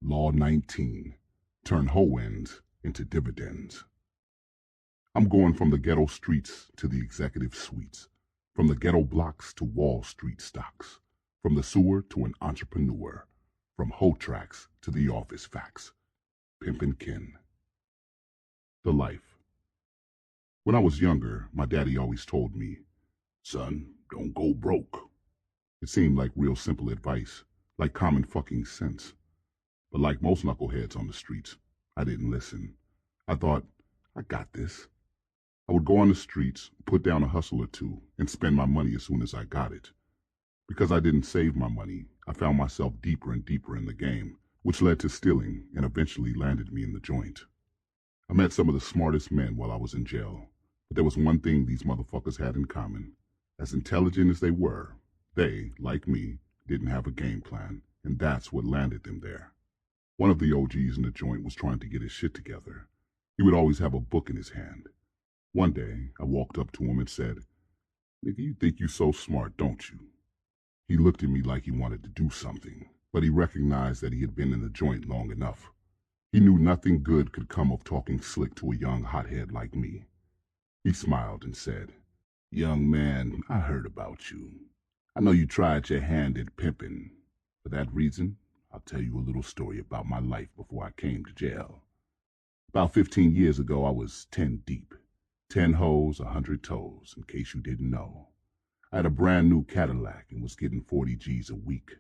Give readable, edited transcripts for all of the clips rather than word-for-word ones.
Law 19. Turn hoe-ins into dividends. I'm going from the ghetto streets to the executive suites, from the ghetto blocks to Wall Street stocks, from the sewer to an entrepreneur, from hoe tracks to the office facts. Pimp and kin. The life. When I was younger, my daddy always told me, "Son, don't go broke." It seemed like real simple advice, like common fucking sense. But like most knuckleheads on the streets, I didn't listen. I thought, I got this. I would go on the streets, put down a hustle or two, and spend my money as soon as I got it. Because I didn't save my money, I found myself deeper and deeper in the game, which led to stealing and eventually landed me in the joint. I met some of the smartest men while I was in jail, but there was one thing these motherfuckers had in common. As intelligent as they were, they, like me, didn't have a game plan, and that's what landed them there. One of the OGs in the joint was trying to get his shit together. He would always have a book in his hand. One day, I walked up to him and said, "Nigga, you think you so smart, don't you?" He looked at me like he wanted to do something, but he recognized that he had been in the joint long enough. He knew nothing good could come of talking slick to a young hothead like me. He smiled and said, "Young man, I heard about you. I know you tried your hand at pimping. For that reason, I'll tell you a little story about my life before I came to jail. About 15 years ago, I was 10 deep. 10 hoes, 100 toes, in case you didn't know. I had a brand new Cadillac and was getting 40 G's a week.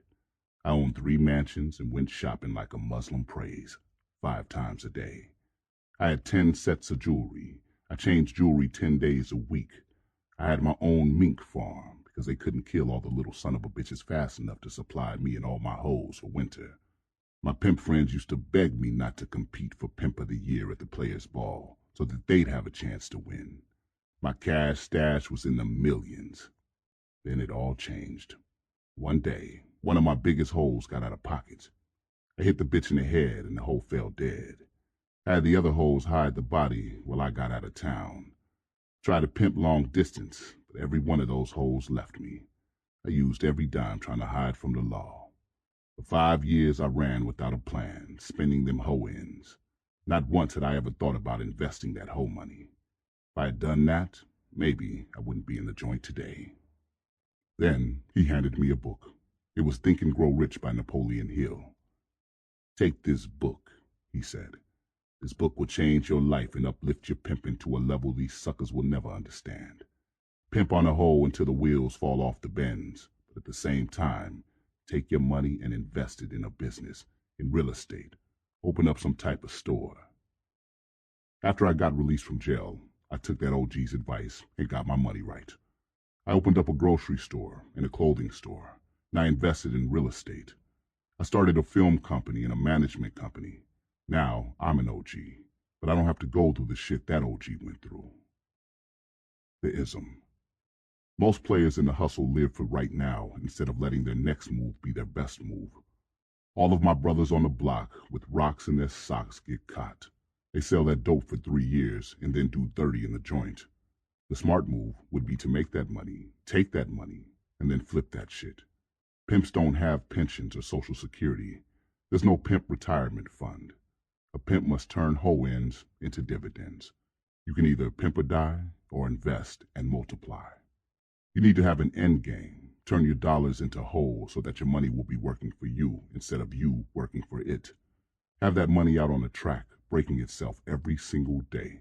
I owned 3 mansions and went shopping like a Muslim prays, 5 times a day. I had 10 sets of jewelry. I changed jewelry 10 days a week. I had my own mink farm because they couldn't kill all the little son of a bitches fast enough to supply me and all my hoes for winter. My pimp friends used to beg me not to compete for Pimp of the Year at the Players' Ball so that they'd have a chance to win. My cash stash was in the millions. Then it all changed. One day, one of my biggest hoes got out of pocket. I hit the bitch in the head and the hoe fell dead. I had the other hoes hide the body while I got out of town. Tried to pimp long distance, but every one of those hoes left me. I used every dime trying to hide from the law. For 5 years I ran without a plan, spending them hoe-ins. Not once had I ever thought about investing that hoe money. If I had done that, maybe I wouldn't be in the joint today. Then he handed me a book. It was Think and Grow Rich by Napoleon Hill. "Take this book," he said. "This book will change your life and uplift your pimping to a level these suckers will never understand. Pimp on a hoe until the wheels fall off the bends, but at the same time, take your money and invest it in a business, in real estate. Open up some type of store." After I got released from jail, I took that OG's advice and got my money right. I opened up a grocery store and a clothing store, and I invested in real estate. I started a film company and a management company. Now I'm an OG, but I don't have to go through the shit that OG went through. The ism. Most players in the hustle live for right now instead of letting their next move be their best move. All of my brothers on the block with rocks in their socks get caught. They sell that dope for 3 years and then do 30 in the joint. The smart move would be to make that money, take that money, and then flip that shit. Pimps don't have pensions or Social Security. There's no pimp retirement fund. A pimp must turn hoe-ins into dividends. You can either pimp or die or invest and multiply. You need to have an end game. Turn your dollars into hoes so that your money will be working for you instead of you working for it. Have that money out on the track, breaking itself every single day.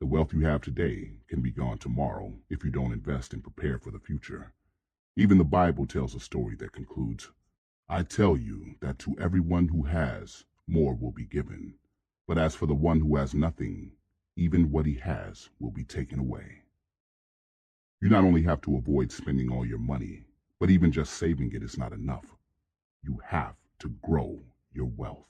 The wealth you have today can be gone tomorrow if you don't invest and prepare for the future. Even the Bible tells a story that concludes, "I tell you that to everyone who has, more will be given. But as for the one who has nothing, even what he has will be taken away." You not only have to avoid spending all your money, but even just saving it is not enough. You have to grow your wealth.